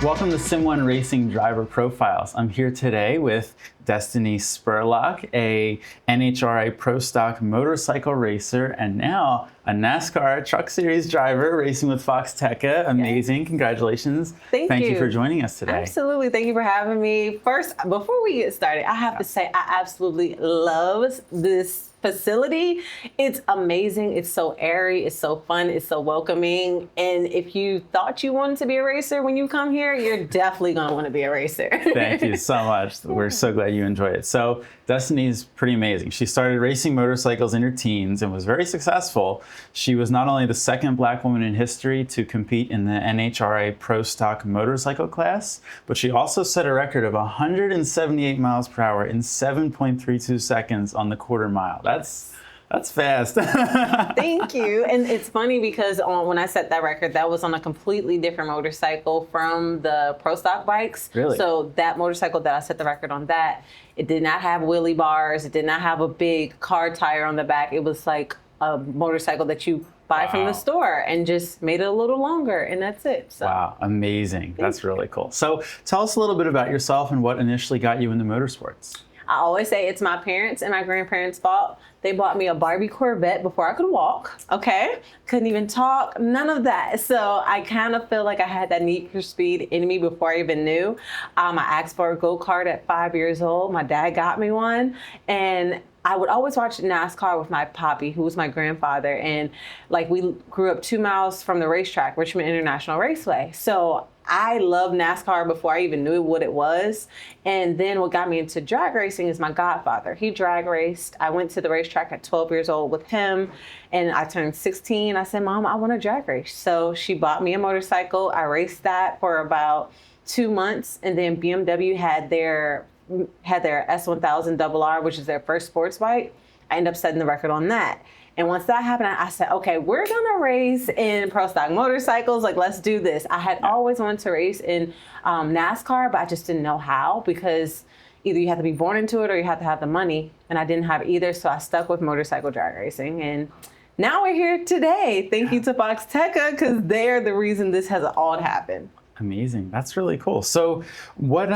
Welcome to SIM1Racing Driver Profiles. I'm here today with Dystany Spurlock, a NHRA Pro Stock motorcycle racer, and now a NASCAR Truck Series driver racing with FoxTeca. Amazing. Yes. Congratulations. Thank you for joining us today. Absolutely. Thank you for having me. First, before we get started, I have to say I absolutely love this facility. It's amazing. It's so airy. It's so fun. It's so welcoming. And if you thought you wanted to be a racer when you come here, you're definitely going to want to be a racer. Thank you so much. We're so glad you enjoy it. So Dystany is pretty amazing. She started racing motorcycles in her teens and was very successful. She was not only the second Black woman in history to compete in the NHRA Pro Stock motorcycle class, but she also set a record of 178 miles per hour in 7.32 seconds on the quarter mile. That's fast. Thank you. And it's funny because when I set that record, that was on a completely different motorcycle from the Pro Stock bikes. Really? So that motorcycle that I set the record on, that it did not have wheelie bars. It did not have a big car tire on the back. It was like a motorcycle that you buy from the store and just made it a little longer, and that's it. So. Wow, amazing. That's really cool. So tell us a little bit about yourself and what initially got you into motorsports. I always say it's my parents and my grandparents' fault. They bought me a Barbie Corvette before I could walk, okay? Couldn't even talk, none of that. So I kind of feel like I had that need for speed in me before I even knew. I asked for a go-kart at 5 years old. My dad got me one. And I would always watch NASCAR with my poppy, who was my grandfather. And like we grew up 2 miles from the racetrack, Richmond International Raceway. So I loved NASCAR before I even knew what it was. And then what got me into drag racing is my godfather. He drag raced. I went to the racetrack at 12 years old with him, and I turned 16. I said, Mom, I want to drag race. So she bought me a motorcycle. I raced that for about 2 months, and then BMW had their S1000RR, which is their first sports bike. I ended up setting the record on that. And once that happened, I said, okay, we're gonna race in Pro Stock motorcycles. Like, let's do this. I had always wanted to race in NASCAR, but I just didn't know how, because either you have to be born into it or you have to have the money. And I didn't have either, so I stuck with motorcycle drag racing. And now we're here today. Thank you to FoxxTecca, because they're the reason this has all happened. Amazing. That's really cool. So what,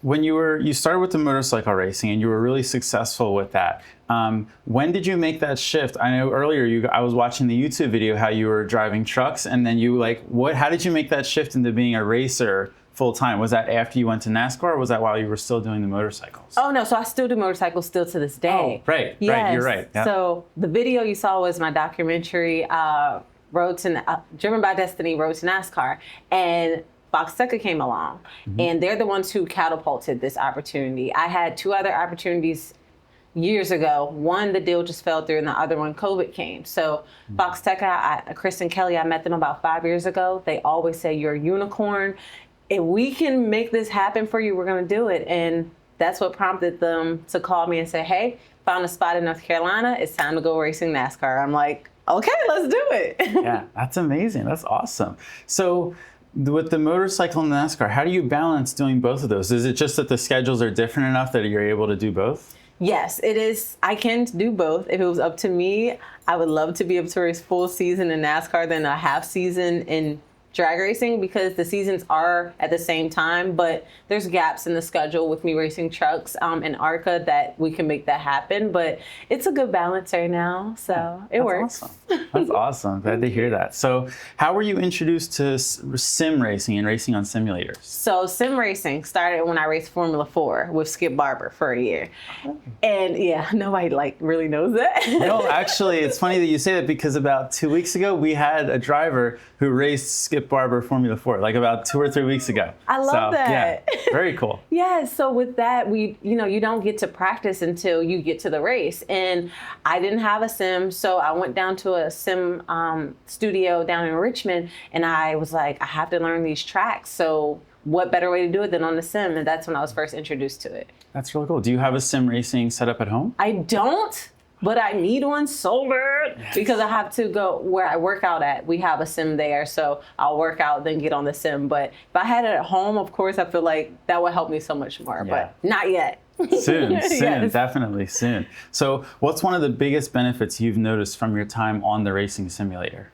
when you started with the motorcycle racing and you were really successful with that, when did you make that shift? I know earlier I was watching the YouTube video how you were driving trucks, and then how did you make that shift into being a racer full time? Was that after you went to NASCAR, or was that while you were still doing the motorcycles? Oh no, so I still do motorcycles still to this day. Oh, right, yes. Right, you're right. Yep. So the video you saw was my documentary, Driven by Dystany, Road to NASCAR, and FoxTeca came along, and they're the ones who catapulted this opportunity. I had 2 other opportunities years ago. One, the deal just fell through, and the other one, COVID came. So FoxTeca, Chris and Kelly, I met them about 5 years ago. They always say, you're a unicorn. If we can make this happen for you, we're going to do it. And that's what prompted them to call me and say, hey, found a spot in North Carolina. It's time to go racing NASCAR. I'm like, okay, let's do it. Yeah, that's amazing. That's awesome. So with the motorcycle and NASCAR, how do you balance doing both of those? Is it just that the schedules are different enough that you're able to do both? Yes, it is. I can do both. If it was up to me, I would love to be able to race full season in NASCAR than a half season in drag racing, because the seasons are at the same time, but there's gaps in the schedule with me racing trucks and ARCA that we can make that happen. But it's a good balance right now, so it works. Awesome. That's awesome. Glad to hear that. So how were you introduced to sim racing and racing on simulators? So sim racing started when I raced Formula 4 with Skip Barber for a year. And yeah, nobody really knows that. No, actually, it's funny that you say that, because about 2 weeks ago, we had a driver who raced Skip Barber Formula 4, like about 2 or 3 weeks ago. I love that. Yeah, very cool. Yeah, so with that, you don't get to practice until you get to the race. And I didn't have a sim, so I went down to a sim studio down in Richmond, and I was like, I have to learn these tracks. So what better way to do it than on the sim? And that's when I was first introduced to it. That's really cool. Do you have a sim racing set up at home? I don't. But I need one sold because I have to go where I work out at. We have a sim there, so I'll work out, then get on the sim. But if I had it at home, of course, I feel like that would help me so much more, but not yet. Soon, Yes. Definitely soon. So what's one of the biggest benefits you've noticed from your time on the racing simulator?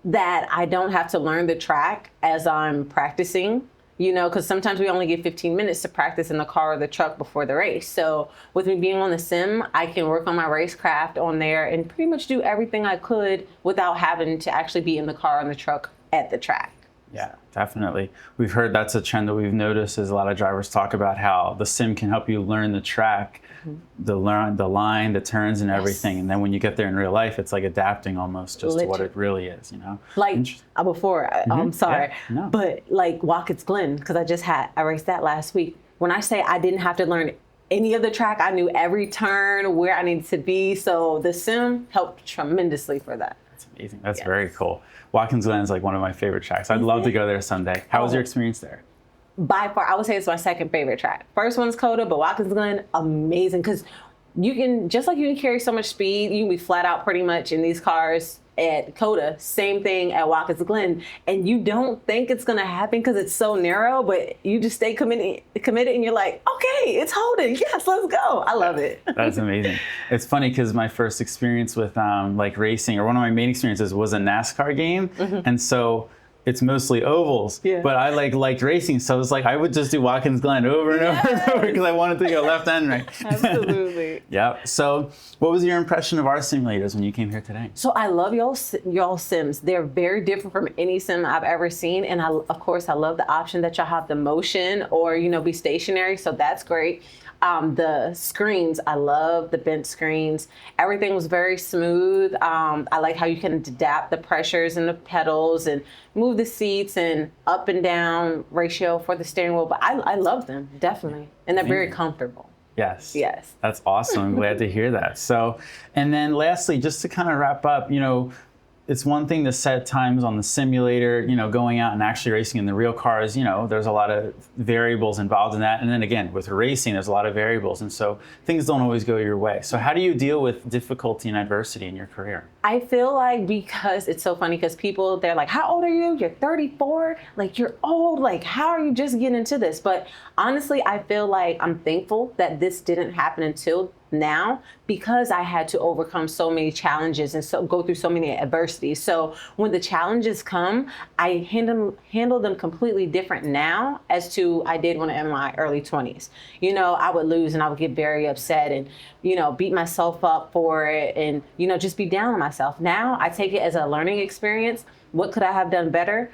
that I don't have to learn the track as I'm practicing, you know, because sometimes we only get 15 minutes to practice in the car or the truck before the race. So with me being on the sim, I can work on my racecraft on there and pretty much do everything I could without having to actually be in the car or the truck at the track. Yeah, definitely. We've heard that's a trend that we've noticed is a lot of drivers talk about how the sim can help you learn the track, the line, the turns and everything. And then when you get there in real life, it's like adapting almost just to what it really is, you know? Like I'm sorry, Yeah, no. but like Watkins Glen, because I raced that last week. When I say I didn't have to learn any of the track, I knew every turn, where I needed to be. So the sim helped tremendously for that. That's amazing. That's very cool. Watkins Glen is like one of my favorite tracks. I'd love to go there someday. How was your experience there? By far, I would say it's my second favorite track. First one's Coda, but Watkins Glen, amazing. Because you can, just like you can carry so much speed, you can be flat out pretty much in these cars at Coda. Same thing at Watkins Glen. And you don't think it's going to happen because it's so narrow, but you just stay committed and you're like, okay, it's holding. Yes, let's go. I love it. That's amazing. It's funny because my first experience with like racing, or one of my main experiences, was a NASCAR game. And so it's mostly ovals, but I liked racing. So it's like I would just do Watkins Glen over and over and over because I wanted to go left and right. Absolutely. Yeah. So what was your impression of our simulators when you came here today? So I love y'all sims. They're very different from any sim I've ever seen. And of course, I love the option that y'all have the motion or, you know, be stationary. So that's great. The screens, I love the bent screens. Everything was very smooth. I like how you can adapt the pressures and the pedals and move the seats and up and down ratio for the steering wheel. But I love them, definitely. And they're very comfortable. Yes. Yes. That's awesome. I'm glad to hear that. So, and then lastly, just to kind of wrap up, you know, it's one thing to set times on the simulator, you know, going out and actually racing in the real cars, you know, there's a lot of variables involved in that. And then again, with racing, there's a lot of variables. And so things don't always go your way. So how do you deal with difficulty and adversity in your career? I feel like, because it's so funny because people, they're like, how old are you? You're 34? Like, you're old. Like, how are you just getting into this? But honestly, I feel like I'm thankful that this didn't happen until now, because I had to overcome so many challenges and so go through so many adversities. So when the challenges come, I handle them completely different now as to I did when I'm in my early 20s. You know, I would lose and I would get very upset and, you know, beat myself up for it and, you know, just be down on myself. Now I take it as a learning experience. What could I have done better?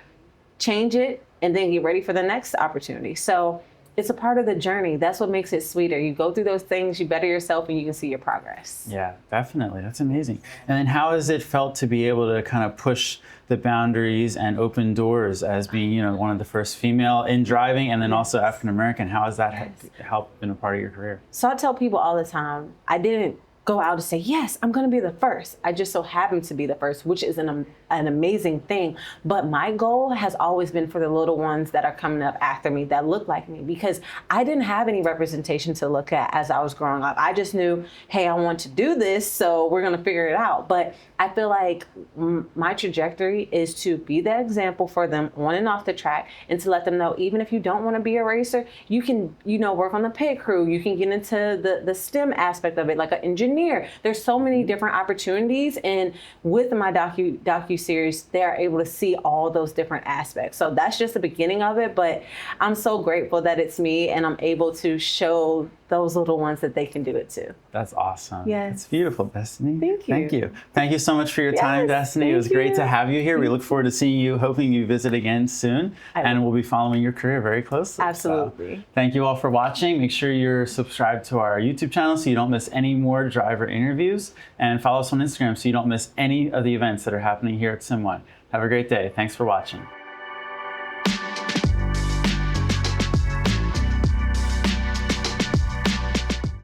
Change it and then get ready for the next opportunity. So it's a part of the journey. That's what makes it sweeter. You go through those things, you better yourself, and you can see your progress. Yeah, definitely. That's amazing. And then how has it felt to be able to kind of push the boundaries and open doors as being, you know, one of the first female in driving and then also African-American? How has that helped been a part of your career? So I tell people all the time, I didn't go out and say, yes, I'm going to be the first. I just so happened to be the first, which is an amazing thing. But my goal has always been for the little ones that are coming up after me that look like me, because I didn't have any representation to look at as I was growing up. I just knew, hey, I want to do this, so we're going to figure it out. But I feel like my trajectory is to be that example for them on and off the track, and to let them know, even if you don't want to be a racer, you can, you know, work on the pit crew. You can get into the STEM aspect of it, like an engineer. There's so many different opportunities, and with my docu-series, they're able to see all those different aspects. So that's just the beginning of it, but I'm so grateful that it's me and I'm able to show those little ones that they can do it too. That's awesome. Yes. It's beautiful, Dystany. Thank you. Thank you. Thank you so much for your time, Dystany. It was great to have you here. We look forward to seeing you, hoping you visit again soon, and we'll be following your career very closely. Absolutely. So, thank you all for watching. Make sure you're subscribed to our YouTube channel so you don't miss any more driver interviews, and follow us on Instagram so you don't miss any of the events that are happening here at Sim1. Have a great day. Thanks for watching.